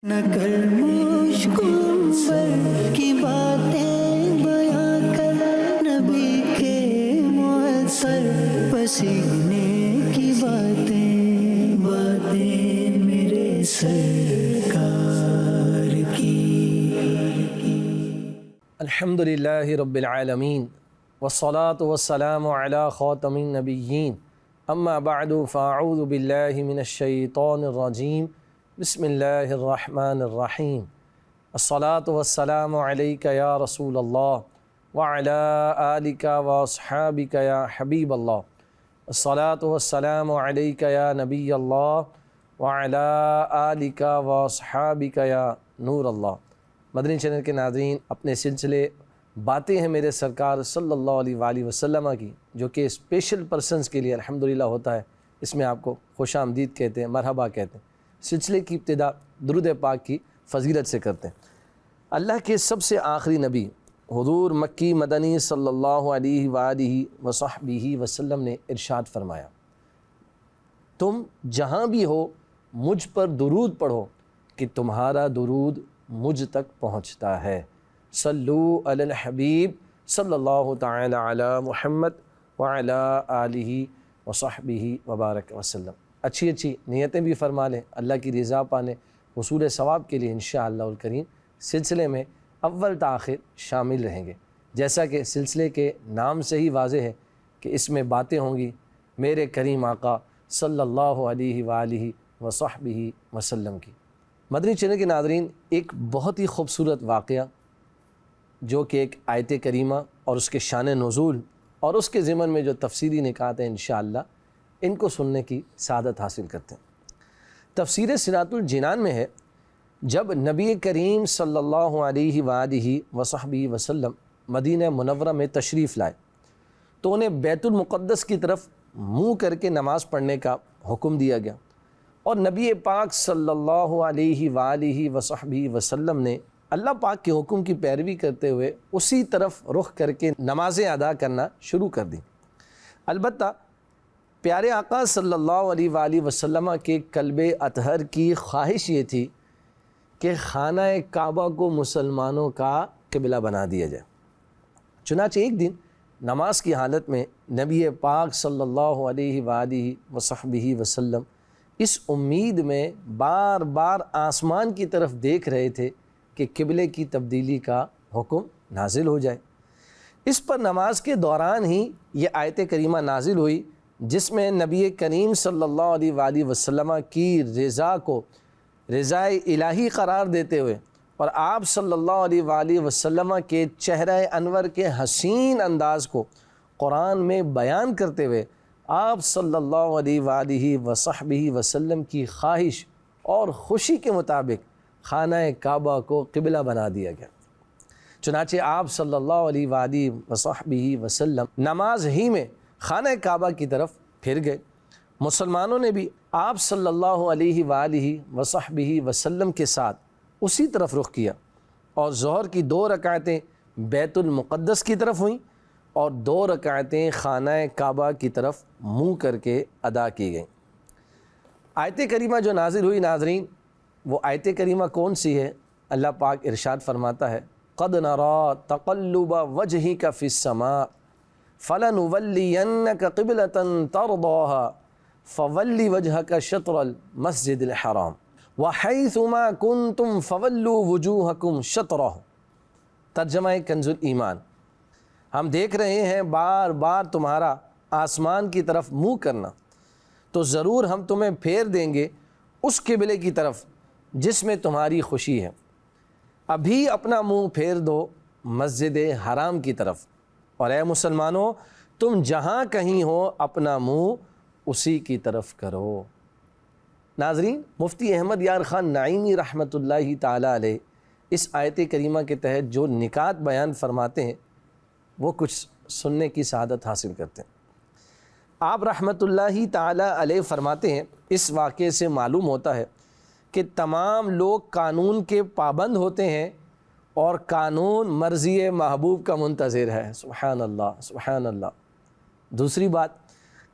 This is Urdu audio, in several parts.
نہ کر مشکل پر کی باتیں بیاں کر، نبی کے معطر پسینے کی باتیں میرے سرکار کی۔ الحمدللہ رب العالمین والصلاة والسلام علی خاتم النبیین، اما بعد فاعوذ باللہ من الشیطان الرجیم، بسم اللہ الرحمن الرحیم۔ الصلاة والسلام علیک یا رسول اللہ وعلی آلک واصحابک یا حبیب اللہ۔ الصلاة والسلام علیک یا نبی اللہ وعلی آلک واصحابک یا نور اللہ۔ مدنی چینل کے ناظرین، اپنے سلسلے باتیں ہیں میرے سرکار صلی اللہ علیہ وآلہ وسلم کی، جو کہ اسپیشل پرسنز کے لیے الحمدللہ ہوتا ہے، اس میں آپ کو خوش آمدید کہتے ہیں، مرحبا کہتے ہیں۔ سلسلے کی ابتدا درود پاک کی فضیلت سے کرتے ہیں۔ اللہ کے سب سے آخری نبی حضور مکی مدنی صلی اللہ علیہ وآلہ وصحبہ وسلم نے ارشاد فرمایا، تم جہاں بھی ہو مجھ پر درود پڑھو کہ تمہارا درود مجھ تک پہنچتا ہے۔ صلو علی الحبیب صلی اللہ تعالی علی محمد وعلی آلہ وصحبہ وبارک وسلم۔ اچھی نیتیں بھی فرما لیں، اللہ کی رضا پانے، حصول ثواب کے لیے انشاءاللہ الکریم سلسلے میں اول تا آخر شامل رہیں گے۔ جیسا کہ سلسلے کے نام سے ہی واضح ہے کہ اس میں باتیں ہوں گی میرے کریم آقا صلی اللہ علیہ وآلہ وصحبہ وسلم کی۔ مدنی چینل کے ناظرین، ایک بہت ہی خوبصورت واقعہ جو کہ ایک آیت کریمہ اور اس کے شان نزول اور اس کے ضمن میں جو تفسیری نکات ہیں انشاءاللہ ان کو سننے کی سعادت حاصل کرتے ہیں۔ تفسیر صراط الجنان میں ہے، جب نبی کریم صلی اللہ علیہ وآلہ وصحبہ وسلم مدینہ منورہ میں تشریف لائے تو انہیں بیت المقدس کی طرف منہ کر کے نماز پڑھنے کا حکم دیا گیا، اور نبی پاک صلی اللہ علیہ وآلہ وصحبہ وسلم نے اللہ پاک کے حکم کی پیروی کرتے ہوئے اسی طرف رخ کر کے نمازیں ادا کرنا شروع کر دیں۔ البتہ پیارے آقا صلی اللہ علیہ وآلہ وسلم کے قلب اطہر کی خواہش یہ تھی کہ خانہ کعبہ کو مسلمانوں کا قبلہ بنا دیا جائے۔ چنانچہ ایک دن نماز کی حالت میں نبی پاک صلی اللہ علیہ وآلہ وصحبہ وسلم اس امید میں بار بار آسمان کی طرف دیکھ رہے تھے کہ قبلے کی تبدیلی کا حکم نازل ہو جائے۔ اس پر نماز کے دوران ہی یہ آیت کریمہ نازل ہوئی، جس میں نبی کریم صلی اللہ علیہ وآلہ وسلم کی رضا کو رضائے الہی قرار دیتے ہوئے اور آپ صلی اللہ علیہ وآلہ وسلم کے چہرہ انور کے حسین انداز کو قرآن میں بیان کرتے ہوئے آپ صلی اللہ علیہ وآلہ وصحبہ وسلم کی خواہش اور خوشی کے مطابق خانہ کعبہ کو قبلہ بنا دیا گیا۔ چنانچہ آپ صلی اللہ علیہ وآلہ وصحبہ وسلم نماز ہی میں خانہ کعبہ کی طرف پھر گئے۔ مسلمانوں نے بھی آپ صلی اللہ علیہ وآلہ وصحبہ وسلم کے ساتھ اسی طرف رخ کیا، اور ظہر کی 2 رکعتیں بیت المقدس کی طرف ہوئیں اور 2 رکعتیں خانہ کعبہ کی طرف منہ کر کے ادا کی گئیں۔ آیت کریمہ جو نازل ہوئی ناظرین، وہ آیت کریمہ کون سی ہے؟ اللہ پاک ارشاد فرماتا ہے، قد نرا تقلب وجہک فی السماء فَلَنُوَلِّيَنَّكَ قِبْلَةً تَرْضَاهَا فَوَلِّ وَجْهَكَ شَطْرَ الْمَسْجِدِ الْحَرَامِ وَحَيْثُ مَا كُنْتُمْ فَوَلُّوا وُجُوهَكُمْ شَطْرَهُ۔ ترجمہ کنز الایمان۔ ہم دیکھ رہے ہیں بار بار تمہارا آسمان کی طرف منہ کرنا، تو ضرور ہم تمہیں پھیر دیں گے اس قبلے کی طرف جس میں تمہاری خوشی ہے۔ ابھی اپنا منہ پھیر دو مسجد حرام کی طرف، اور اے مسلمانوں، تم جہاں کہیں ہو اپنا منہ اسی کی طرف کرو۔ ناظرین، مفتی احمد یار خان نعیمی رحمۃ اللہ تعالی علیہ اس آیت کریمہ کے تحت جو نکات بیان فرماتے ہیں وہ کچھ سننے کی سعادت حاصل کرتے ہیں۔ آپ رحمۃ اللہ تعالی علیہ فرماتے ہیں، اس واقعے سے معلوم ہوتا ہے کہ تمام لوگ قانون کے پابند ہوتے ہیں اور قانون مرضی محبوب کا منتظر ہے۔ سبحان اللہ، سبحان اللہ۔ دوسری بات،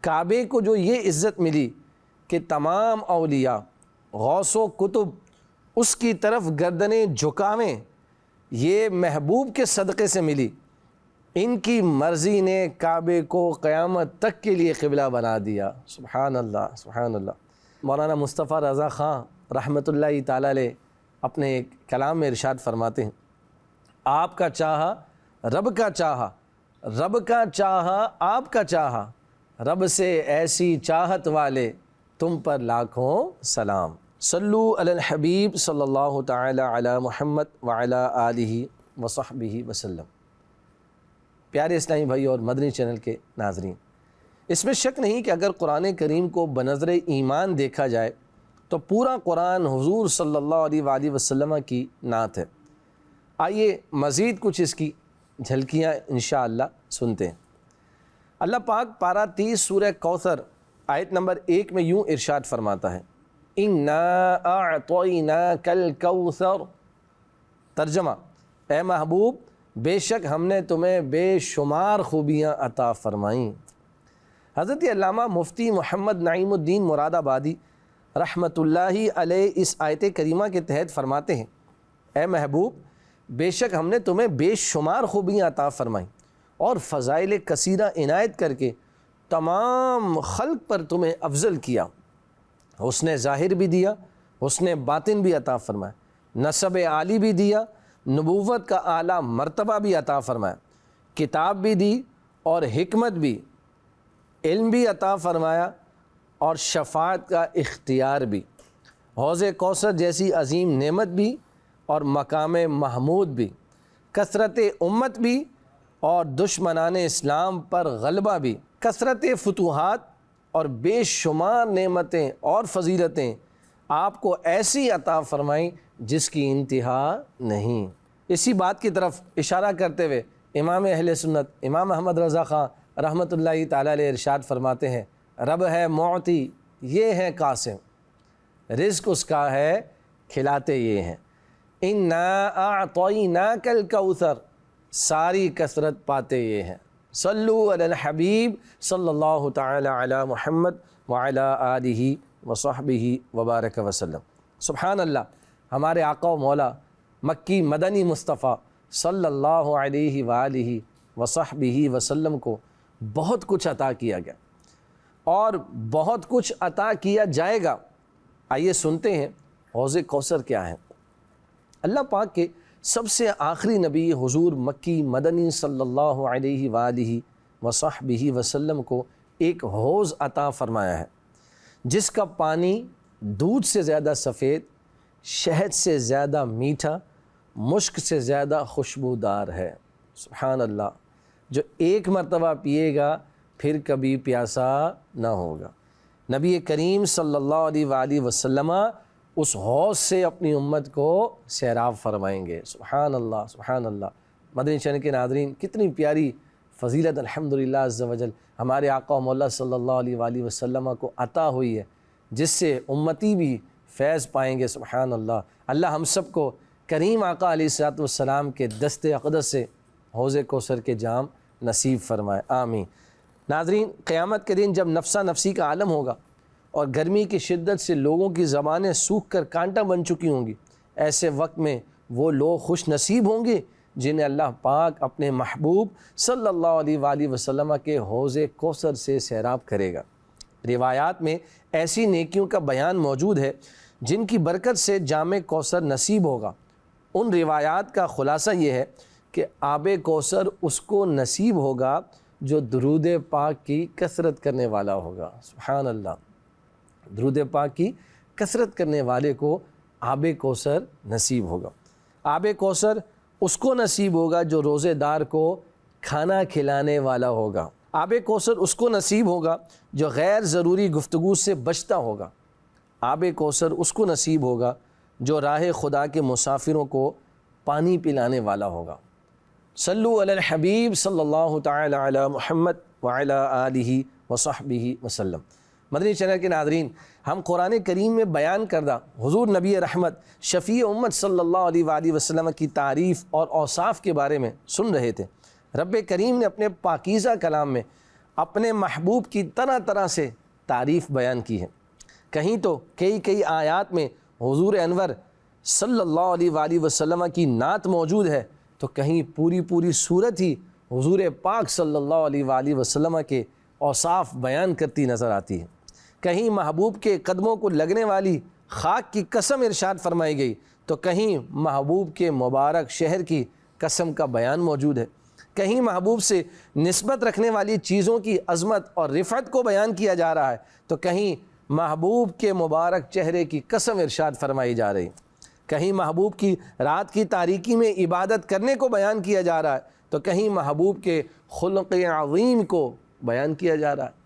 کعبے کو جو یہ عزت ملی کہ تمام اولیاء، غوث و کتب اس کی طرف گردنیں جھکاویں، یہ محبوب کے صدقے سے ملی۔ ان کی مرضی نے کعبے کو قیامت تک کے لیے قبلہ بنا دیا۔ سبحان اللہ، سبحان اللہ۔ مولانا مصطفیٰ رضا خان رحمۃ اللہ تعالی علیہ اپنے ایک کلام میں ارشاد فرماتے ہیں، آپ کا چاہا رب کا چاہا، رب کا چاہا آپ کا چاہا، رب سے ایسی چاہت والے تم پر لاکھوں سلام۔ صلو علی الحبیب صلی اللہ تعالی علی محمد وعلی آلہ وصحبہ وسلم۔ پیارے اسلامی بھائی اور مدنی چینل کے ناظرین، اس میں شک نہیں کہ اگر قرآن کریم کو بنظر ایمان دیکھا جائے تو پورا قرآن حضور صلی اللہ علیہ وآلہ وسلم کی نعت ہے۔ آئیے مزید کچھ اس کی جھلکیاں انشاءاللہ سنتے ہیں۔ اللہ پاک پارہ 30 سورہ کوثر آیت نمبر 1 میں یوں ارشاد فرماتا ہے، اِنَّا أَعْطَيْنَاكَ الْكَوْثَرَ۔ ترجمہ، اے محبوب بے شک ہم نے تمہیں بے شمار خوبیاں عطا فرمائیں۔ حضرت علامہ مفتی محمد نعیم الدین مراد آبادی رحمۃ اللہ علیہ اس آیت کریمہ کے تحت فرماتے ہیں، اے محبوب بے شک ہم نے تمہیں بے شمار خوبیاں عطا فرمائیں اور فضائل کثیرہ عنایت کر کے تمام خلق پر تمہیں افضل کیا۔ حسن ظاہر بھی دیا، حسن باطن بھی عطا فرمایا، نسب عالی بھی دیا، نبوت کا اعلیٰ مرتبہ بھی عطا فرمایا، کتاب بھی دی اور حکمت بھی، علم بھی عطا فرمایا اور شفاعت کا اختیار بھی، حوض کوثر جیسی عظیم نعمت بھی اور مقام محمود بھی، کثرت امت بھی اور دشمنان اسلام پر غلبہ بھی، کثرت فتوحات اور بے شمار نعمتیں اور فضیلتیں آپ کو ایسی عطا فرمائیں جس کی انتہا نہیں۔ اسی بات کی طرف اشارہ کرتے ہوئے امام اہل سنت امام احمد رضا خان رحمۃ اللہ تعالی علیہ ارشاد فرماتے ہیں، رب ہے معطی، یہ ہے قاسم، رزق اس کا ہے، کھلاتے یہ ہیں۔ اِنَّا أَعْطَيْنَاكَ الْكَوْثَرَ، ساری کثرت پاتے یہ ہیں۔ صلو علی الحبیب صلی اللہ تعالی علی محمد وعلی آلہ وصحبہ وبارک وسلم۔ سبحان اللہ، ہمارے آقا و مولا مکی مدنی مصطفیٰ صلی اللہ علیہ وآلہ وصحبہ وسلم کو بہت کچھ عطا کیا گیا اور بہت کچھ عطا کیا جائے گا۔ آئیے سنتے ہیں حوض کوثر کیا ہے۔ اللہ پاک کے سب سے آخری نبی حضور مکی مدنی صلی اللہ علیہ وآلہ وصحبہ وسلم کو ایک حوض عطا فرمایا ہے جس کا پانی دودھ سے زیادہ سفید، شہد سے زیادہ میٹھا، مشک سے زیادہ خوشبودار ہے۔ سبحان اللہ، جو ایک مرتبہ پیے گا پھر کبھی پیاسا نہ ہوگا۔ نبی کریم صلی اللہ علیہ وآلہ وسلم اس حوض سے اپنی امت کو سیراب فرمائیں گے۔ سبحان اللہ، سبحان اللہ۔ مدنی چینل کے ناظرین، کتنی پیاری فضیلت الحمدللہ عز و جل ہمارے آقا و مولا صلی اللہ علیہ وآلہ وسلم کو عطا ہوئی ہے، جس سے امتی بھی فیض پائیں گے۔ سبحان اللہ۔ اللہ ہم سب کو کریم آقا علیہ الصلوۃ والسلام کے دست اقدس سے حوض کوثر کے جام نصیب فرمائے، آمین۔ ناظرین، قیامت کے دن جب نفسا نفسی کا عالم ہوگا اور گرمی کی شدت سے لوگوں کی زبانیں سوکھ کر کانٹا بن چکی ہوں گی، ایسے وقت میں وہ لوگ خوش نصیب ہوں گے جنہیں اللہ پاک اپنے محبوب صلی اللہ علیہ وآلہ وسلم کے حوض کوثر سے سیراب کرے گا۔ روایات میں ایسی نیکیوں کا بیان موجود ہے جن کی برکت سے جام کوثر نصیب ہوگا۔ ان روایات کا خلاصہ یہ ہے کہ آب کوثر اس کو نصیب ہوگا جو درود پاک کی کثرت کرنے والا ہوگا۔ سبحان اللہ، درود پاک کی کثرت کرنے والے کو آب کوثر نصیب ہوگا۔ آب کوثر اس کو نصیب ہوگا جو روزے دار کو کھانا کھلانے والا ہوگا۔ آب کوثر اس کو نصیب ہوگا جو غیر ضروری گفتگو سے بچتا ہوگا۔ آب کوثر اس کو نصیب ہوگا جو راہ خدا کے مسافروں کو پانی پلانے والا ہوگا۔ صلو علی الحبیب صلی اللہ تعالی علی محمد وعلی آلہ وصحبہ وسلم۔ مدنی چینل کے ناظرین، ہم قرآن کریم میں بیان کردہ حضور نبی رحمت شفیع امت صلی اللہ علیہ وآلہ وسلم کی تعریف اور اوصاف کے بارے میں سن رہے تھے۔ رب کریم نے اپنے پاکیزہ کلام میں اپنے محبوب کی طرح طرح سے تعریف بیان کی ہے۔ کہیں تو کئی آیات میں حضور انور صلی اللہ علیہ وآلہ وسلم کی نعت موجود ہے تو کہیں پوری صورت ہی حضور پاک صلی اللہ علیہ وآلہ وسلم کے اوصاف بیان کرتی نظر آتی ہے۔ کہیں محبوب کے قدموں کو لگنے والی خاک کی قسم ارشاد فرمائی گئی تو کہیں محبوب کے مبارک شہر کی قسم کا بیان موجود ہے۔ کہیں محبوب سے نسبت رکھنے والی چیزوں کی عظمت اور رفعت کو بیان کیا جا رہا ہے تو کہیں محبوب کے مبارک چہرے کی قسم ارشاد فرمائی جا رہی ہے۔ کہیں محبوب کی رات کی تاریکی میں عبادت کرنے کو بیان کیا جا رہا ہے تو کہیں محبوب کے خلق عظیم کو بیان کیا جا رہا ہے۔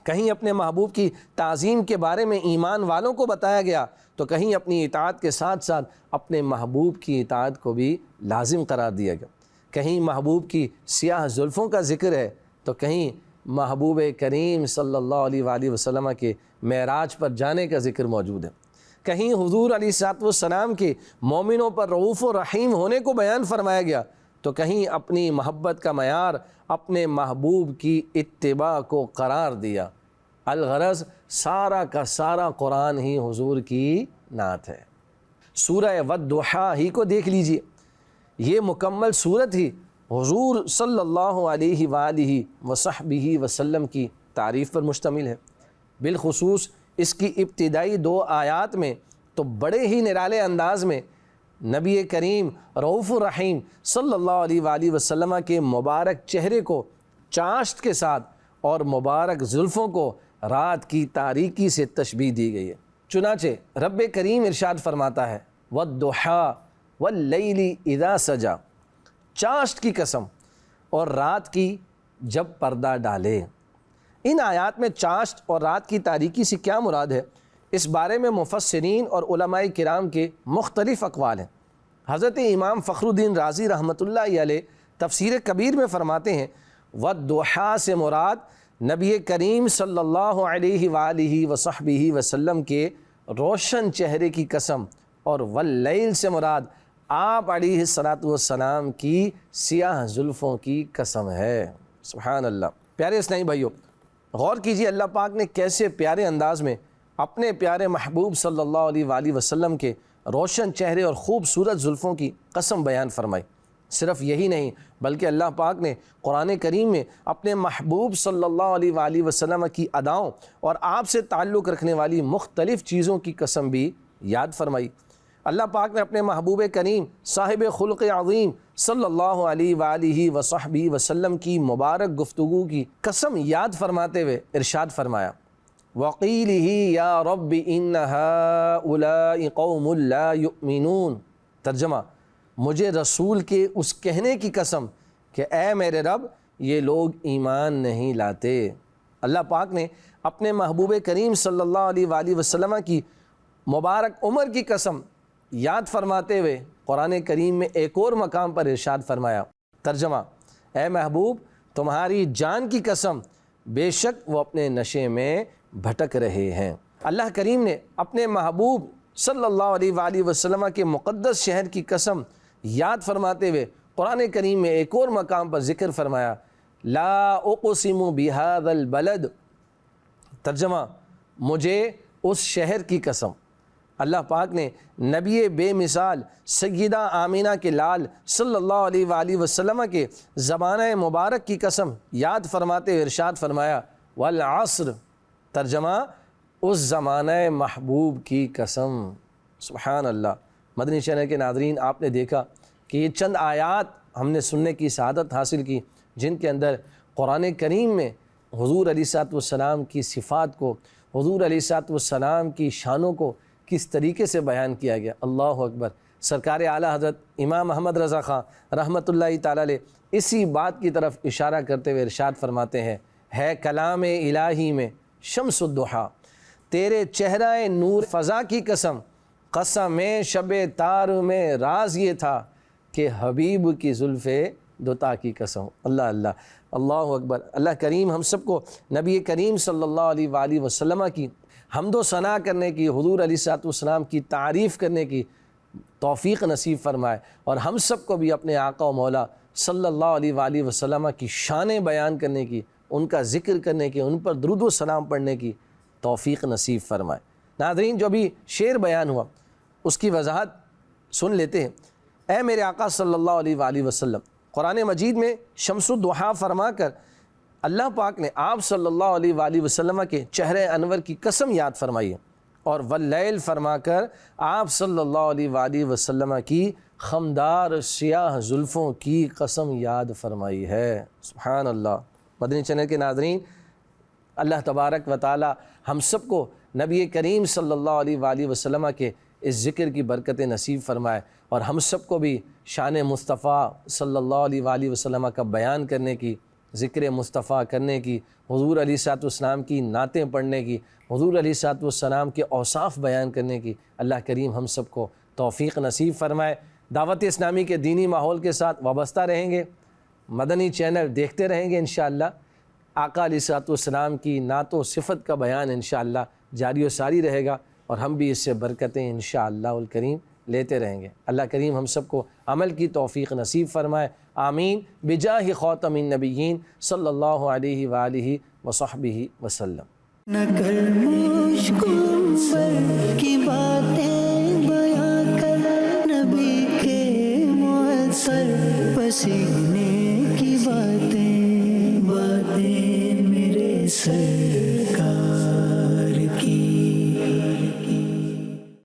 کہیں اپنے محبوب کی تعظیم کے بارے میں ایمان والوں کو بتایا گیا تو کہیں اپنی اطاعت کے ساتھ ساتھ اپنے محبوب کی اطاعت کو بھی لازم قرار دیا گیا۔ کہیں محبوب کی سیاہ زلفوں کا ذکر ہے تو کہیں محبوب کریم صلی اللہ علیہ وآلہ وسلم کے معراج پر جانے کا ذکر موجود ہے۔ کہیں حضور علیہ الصلوۃ والسلام کے مومنوں پر رؤوف و رحیم ہونے کو بیان فرمایا گیا تو کہیں اپنی محبت کا معیار اپنے محبوب کی اتباع کو قرار دیا۔ الغرض سارا کا سارا قرآن ہی حضور کی نعت ہے۔ سورہ والضحیٰ ہی کو دیکھ لیجئے، یہ مکمل صورت ہی حضور صلی اللہ علیہ وآلہ وصحبہ وسلم کی تعریف پر مشتمل ہے۔ بالخصوص اس کی ابتدائی 2 آیات میں تو بڑے ہی نرالے انداز میں نبی کریم رؤوف الرحیم صلی اللہ علیہ وآلہ وسلم کے مبارک چہرے کو چاشت کے ساتھ اور مبارک زلفوں کو رات کی تاریکی سے تشبیہ دی گئی ہے۔ چنانچہ رب کریم ارشاد فرماتا ہے والضحیٰ واللیل اذا سجا، چاشت کی قسم اور رات کی جب پردہ ڈالے۔ ان آیات میں چاشت اور رات کی تاریکی سے کیا مراد ہے، اس بارے میں مفسرین اور علماء کرام کے مختلف اقوال ہیں۔ حضرت امام فخر الدین رازی رحمۃ اللہ علیہ تفسیر کبیر میں فرماتے ہیں والضحیٰ سے مراد نبی کریم صلی اللہ علیہ وآلہ وصحبہ وسلم کے روشن چہرے کی قسم، اور واللیل سے مراد آپ علیہ الصلوۃ والسلام کی سیاہ زلفوں کی قسم ہے۔ سبحان اللہ۔ پیارے اسلامی بھائیوں، غور کیجیے اللہ پاک نے کیسے پیارے انداز میں اپنے پیارے محبوب صلی اللہ علیہ وآلہ وسلم کے روشن چہرے اور خوبصورت زلفوں کی قسم بیان فرمائی۔ صرف یہی نہیں بلکہ اللہ پاک نے قرآن کریم میں اپنے محبوب صلی اللہ علیہ وآلہ وسلم کی اداؤں اور آپ سے تعلق رکھنے والی مختلف چیزوں کی قسم بھی یاد فرمائی۔ اللہ پاک نے اپنے محبوب کریم صاحب خلق عظیم صلی اللہ علیہ وآلہ وصحبہ وسلم کی مبارک گفتگو کی قسم یاد فرماتے ہوئے ارشاد فرمایا وَقِيلِهِ يَا رَبِّ إِنَّ هَؤُلَاءِ قَوْمٌ لَا يُؤْمِنُونَ۔ ترجمہ، مجھے رسول کے اس کہنے کی قسم کہ اے میرے رب یہ لوگ ایمان نہیں لاتے۔ اللہ پاک نے اپنے محبوب کریم صلی اللہ علیہ وآلہ وسلم کی مبارک عمر کی قسم یاد فرماتے ہوئے قرآن کریم میں ایک اور مقام پر ارشاد فرمایا۔ ترجمہ، اے محبوب تمہاری جان کی قسم بے شک وہ اپنے نشے میں بھٹک رہے ہیں۔ اللہ کریم نے اپنے محبوب صلی اللہ علیہ وآلہ وسلم کے مقدس شہر کی قسم یاد فرماتے ہوئے قرآن کریم میں ایک اور مقام پر ذکر فرمایا لا اقسم بہذا البلد۔ ترجمہ، مجھے اس شہر کی قسم۔ اللہ پاک نے نبی بے مثال سیدہ آمینہ کے لال صلی اللہ علیہ وآلہ وسلم کے زمانہ مبارک کی قسم یاد فرماتے ہوئے ارشاد فرمایا والعصر۔ ترجمہ، اس زمانہ محبوب کی قسم۔ سبحان اللہ۔ مدنی چینل کے ناظرین، آپ نے دیکھا کہ یہ چند آیات ہم نے سننے کی سعادت حاصل کی جن کے اندر قرآن کریم میں حضور علیہ الصلوۃ والسلام کی صفات کو، حضور علیہ الصلوۃ والسلام کی شانوں کو کس طریقے سے بیان کیا گیا۔ اللہ اکبر۔ سرکار اعلیٰ حضرت امام محمد رضا خان رحمۃ اللہ تعالیٰ علیہ اسی بات کی طرف اشارہ کرتے ہوئے ارشاد فرماتے ہیں ہے کلام الہی میں شمس الضحیٰ، تیرے چہرہ نور فضا کی قسم، قسم شب تار میں راز یہ تھا کہ حبیب کی زلف دوتا کی قسم۔ اللہ اللہ، اللہ اکبر۔ اللہ کریم ہم سب کو نبی کریم صلی اللہ علیہ وآلہ وسلم کی حمد و ثنا کرنے کی، حضور علیہ الصلوۃ والسلام کی تعریف کرنے کی توفیق نصیب فرمائے، اور ہم سب کو بھی اپنے آقا و مولا صلی اللہ علیہ وآلہ وسلم کی شانیں بیان کرنے کی، ان کا ذکر کرنے کی، ان پر درود و سلام پڑھنے کی توفیق نصیب فرمائے۔ ناظرین، جو بھی شعر بیان ہوا اس کی وضاحت سن لیتے ہیں۔ اے میرے آقا صلی اللہ علیہ وآلہ وسلم، قرآن مجید میں شمس الضحیٰ فرما کر اللہ پاک نے آپ صلی اللہ علیہ وآلہ وسلم کے چہرے انور کی قسم یاد فرمائی ہے، اور واللیل فرما کر آپ صلی اللہ علیہ وآلہ وسلم کی خمدار سیاہ زلفوں کی قسم یاد فرمائی ہے۔ سبحان اللہ۔ مدنی چینل کے ناظرین، اللہ تبارک و تعالی ہم سب کو نبی کریم صلی اللہ علیہ وآلہ وسلم کے اس ذکر کی برکتیں نصیب فرمائے، اور ہم سب کو بھی شان مصطفیٰ صلی اللہ علیہ وآلہ وسلم کا بیان کرنے کی، ذکر مصطفیٰ کرنے کی، حضور علیہ الصلوۃ والسلام کی نعتیں پڑھنے کی، حضور علیہ الصلوۃ والسلام کے اوصاف بیان کرنے کی اللہ کریم ہم سب کو توفیق نصیب فرمائے۔ دعوت اسلامی کے دینی ماحول کے ساتھ وابستہ رہیں گے، مدنی چینل دیکھتے رہیں گے انشاءاللہ۔ آقا علیہ الصلوۃ والسلام کی نعت و صفت کا بیان انشاءاللہ جاری و ساری رہے گا، اور ہم بھی اس سے برکتیں انشاءاللہ الکریم لیتے رہیں گے۔ اللہ کریم ہم سب کو عمل کی توفیق نصیب فرمائے، آمین، بجاہ خاتم النبیین صلی اللہ علیہ وآلہ وصحبہ وسلم۔ نہ کر مشکل پر کی باتیں بیاں کر، نبی کے معطر پسینے